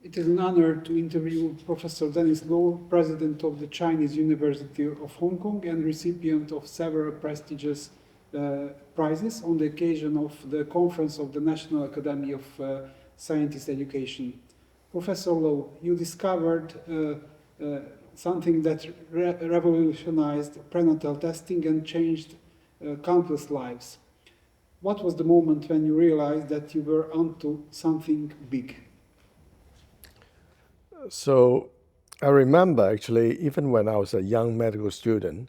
It is an honor to interview Professor Dennis Low, President of the Chinese University of Hong Kong and recipient of several prestigious prizes on the occasion of the conference of the National Academy of Scientist Education. Professor Low, you discovered something that revolutionized prenatal testing and changed countless lives. What was the moment when you realized that you were onto something big? So I remember actually, even when I was a young medical student,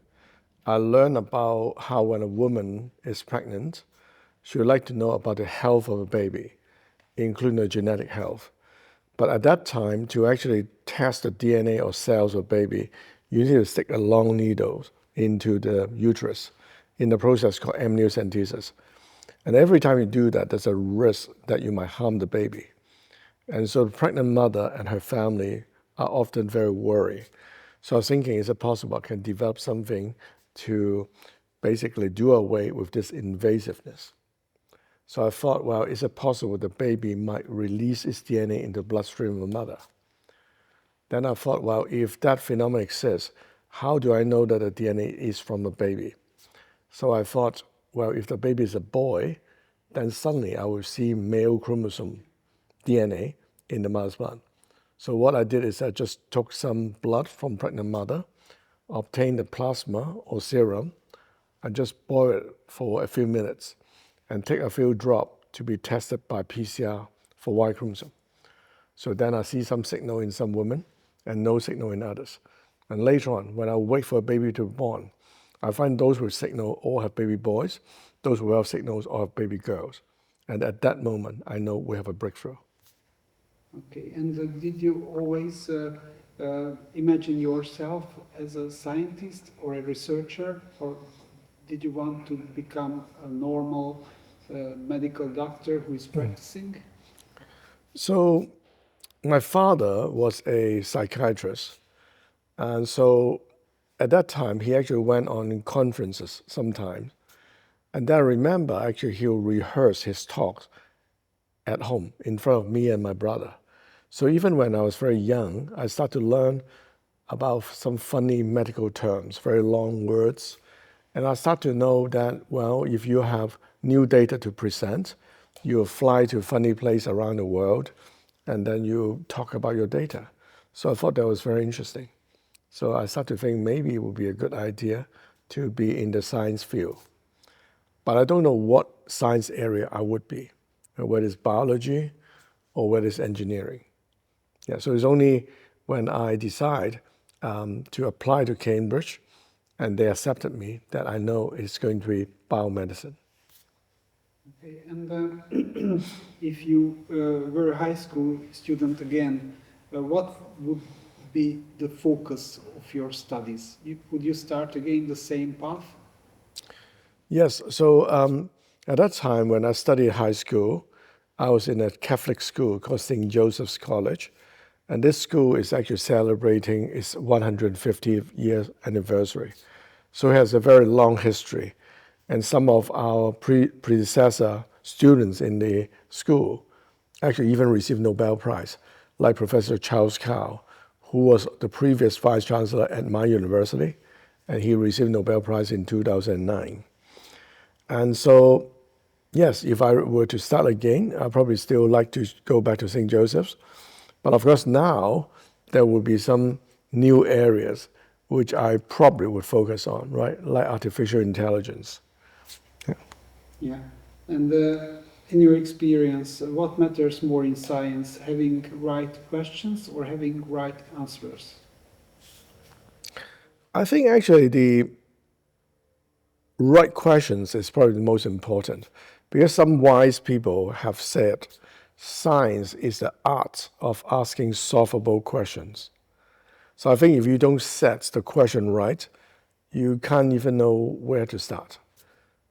I learned about how when a woman is pregnant, she would like to know about the health of a baby, including the genetic health. But at that time, to actually test the DNA or cells of baby, you need to stick a long needle into the uterus in the process called amniocentesis. And every time you do that, there's a risk that you might harm the baby. And so the pregnant mother and her family are often very worried. So I was thinking, is it possible I can develop something to basically do away with this invasiveness? So I thought, well, is it possible the baby might release its DNA in the bloodstream of the mother? Then I thought, well, if that phenomenon exists, how do I know that the DNA is from the baby? So I thought, well, if the baby is a boy, then suddenly I will see male chromosome DNA in the mother's blood. So what I did is I just took some blood from pregnant mother, obtained the plasma or serum, and just boil it for a few minutes and take a few drops to be tested by PCR for Y chromosome. So then I see some signal in some women and no signal in others. And later on, when I wait for a baby to be born, I find those with signal all have baby boys, those without signals all have baby girls. And at that moment, I know we have a breakthrough. Okay, and did you always imagine yourself as a scientist or a researcher, or did you want to become a normal medical doctor who is practicing? So my father was a psychiatrist, and so at that time he actually went on conferences sometimes, and then I remember actually he'll rehearse his talks at home in front of me and my brother. So even when I was very young, I started to learn about some funny medical terms, very long words. And I start to know that, well, if you have new data to present, you fly to a funny place around the world, and then you talk about your data. So I thought that was very interesting. So I started to think maybe it would be a good idea to be in the science field. But I don't know what science area I would be, whether it's biology or whether it's engineering. Yeah, so it's only when I decide to apply to Cambridge and they accepted me that I know it's going to be biomedicine. Okay, and if you were a high school student again, what would be the focus of your studies? Would you start again the same path? Yes, so at that time when I studied high school, I was in a Catholic school called St. Joseph's College. And this school is actually celebrating its 150th year anniversary. So it has a very long history. And some of our predecessor students in the school actually even received Nobel Prize, like Professor Charles Kao, who was the previous vice chancellor at my university, and he received Nobel Prize in 2009. And so, yes, if I were to start again, I'd probably still like to go back to St. Joseph's. But of course now there will be some new areas which I probably would focus on, right? Like artificial intelligence. Yeah. And in your experience, what matters more in science, having right questions or having right answers? I think actually the right questions is probably the most important, because some wise people have said science is the art of asking solvable questions. So I think if you don't set the question right, you can't even know where to start.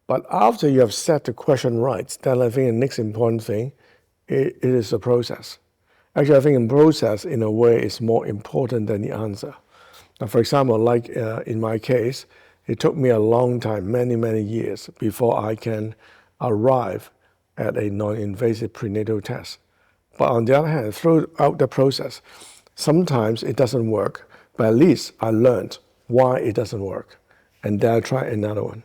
But after you have set the question right, then I think the next important thing it is the process. Actually, I think the process in a way is more important than the answer. Now, for example, like in my case, it took me a long time, many, many years, before I can arrive at a non-invasive prenatal test. But on the other hand, throughout the process, sometimes it doesn't work, but at least I learned why it doesn't work, and then I try another one.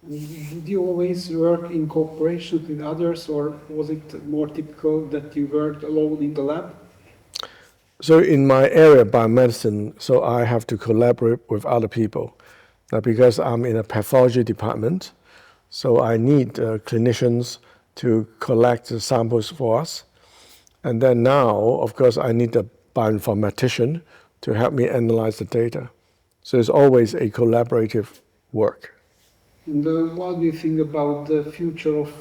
Did you always work in cooperation with others, or was it more typical that you worked alone in the lab? So in my area, biomedicine, so I have to collaborate with other people. Because I'm in a pathology department, so I need clinicians to collect the samples for us. And then now, of course, I need a bioinformatician to help me analyze the data. So it's always a collaborative work. And what do you think about the future of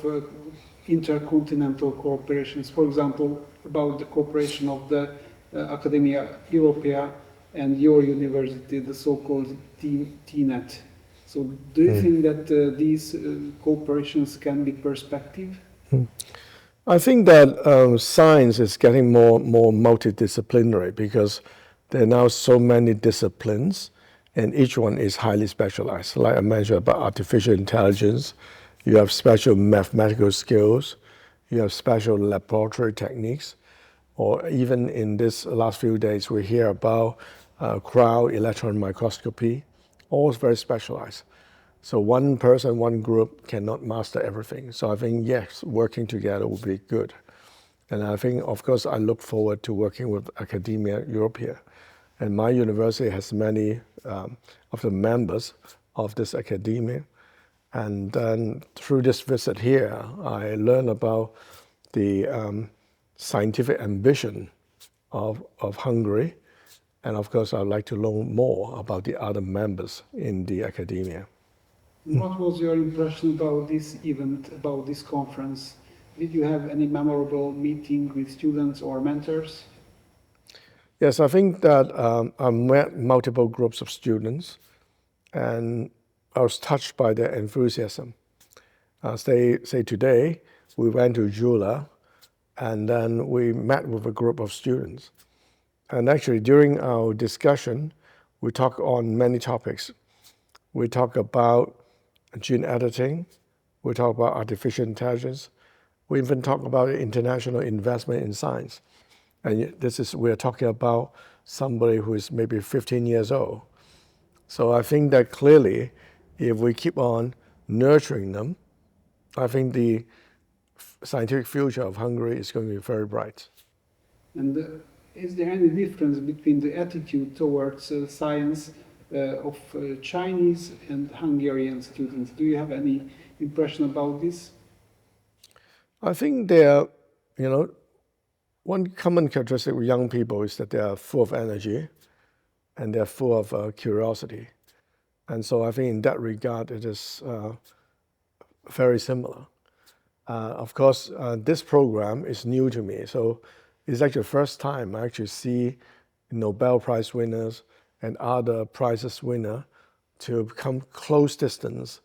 intercontinental cooperations? For example, about the cooperation of the Academia Europaea and your university, the so-called TNET. So do you think that these cooperations can be perspective? I think that science is getting more multidisciplinary because there are now so many disciplines and each one is highly specialized. Like I mentioned about artificial intelligence, you have special mathematical skills, you have special laboratory techniques, or even in this last few days we hear about cryo-electron microscopy, all very specialized. So one person, one group cannot master everything. So I think, yes, working together will be good. And I think, of course, I look forward to working with Academia Europaea. And my university has many of the members of this academia. And then through this visit here, I learned about the scientific ambition of Hungary. And of course, I'd like to learn more about the other members in the academia. What was your impression about this event, about this conference? Did you have any memorable meeting with students or mentors? Yes, I think that I met multiple groups of students and I was touched by their enthusiasm. Say today, we went to Jula and then we met with a group of students. And actually during our discussion, we talked on many topics. We talk about gene editing, we talk about artificial intelligence, we even talk about international investment in science. And we're talking about somebody who is maybe 15 years old. So I think that clearly, if we keep on nurturing them, I think the scientific future of Hungary is going to be very bright. And is there any difference between the attitude towards science of Chinese and Hungarian students? Do you have any impression about this? I think they're, one common characteristic with young people is that they are full of energy and they're full of curiosity. And so I think in that regard, it is very similar. Of course, this program is new to me. So it's actually the first time I actually see Nobel Prize winners and other prizes winner to come close distance,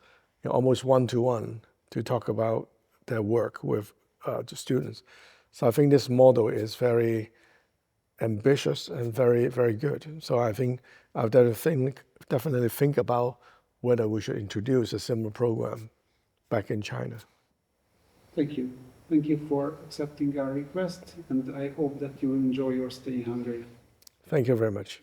almost one-to-one, to talk about their work with the students. So I think this model is very ambitious and very, very good. So I think I've definitely think about whether we should introduce a similar program back in China. Thank you. Thank you for accepting our request, and I hope that you enjoy your stay in Hungary. Thank you very much.